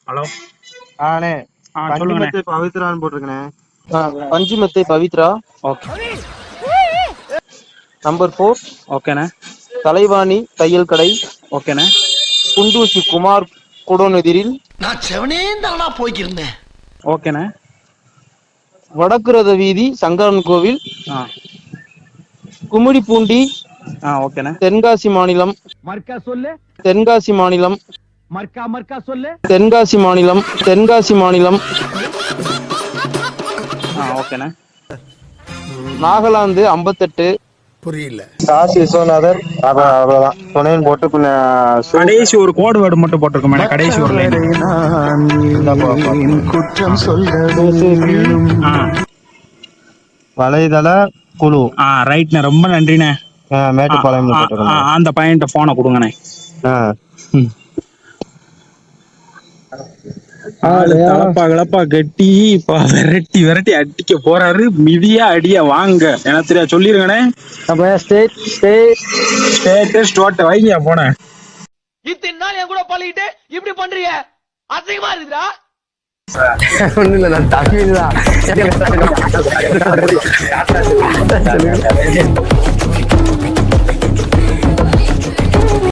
Hello. அண்ணே சொல்லுங்கண்ணே. பஞ்சுமெத்தை பவித்ரான்னு போட்டிருக்கேண்ணே. பஞ்சுமெத்தை Pavithra. Okay. Number 4. ஓகேண்ணே. தலைவாணி தையல் கடை. ஓகேண்ணே. குண்டூசி குமார் குடோன் எதிரில். நான் செவனே தானா போய்க்கிருந்தேன். ஓகேண்ணே. வடக்குரத வீதி சங்கரன் கோவில். கும்மிடிப்பூண்டி. ஓகேண்ணே. தென்காசி மாநிலம். மர்க்கா சொல்லு. தென்காசி மாநிலம். மர்க்கா சொல்லு. தென்காசி மாநிலம். தென்காசி மாநிலம். ஓகேண்ணே. நாகாலாந்து 58. புரியல. காசி விஸ்வநாதர் அவ்வளவுதான் துணைன்னு போட்டு கடைசி ஒரு கோடு வேர்டு மட்டும் போட்டிருக்கோம். கடைசி ஒரு லைன். குற்றம் சொல்ல வலைதள குழு. ரைட்ண்ணே, ரொம்ப நன்றிண்ணே. மேட்டுப்பாளையம் அந்த பையன்கிட்ட போனை கொடுங்கண்ணே. ஆளு தலப்பா கிளப்பா கட்டி இப்ப விரட்டி விரட்டி அடிக்க போறாரு. மிதியா அடியா வாங்க என்ன தெரியா சொல்லிருங்கண்ணே. வைங்க போன இத்தனை நாள் என் கூட பழகிட்டு இப்படி பண்றீங்க, அசிங்கமா இருக்குதா? ஒண்ணு இல்ல, நான் தமிழ் தான்.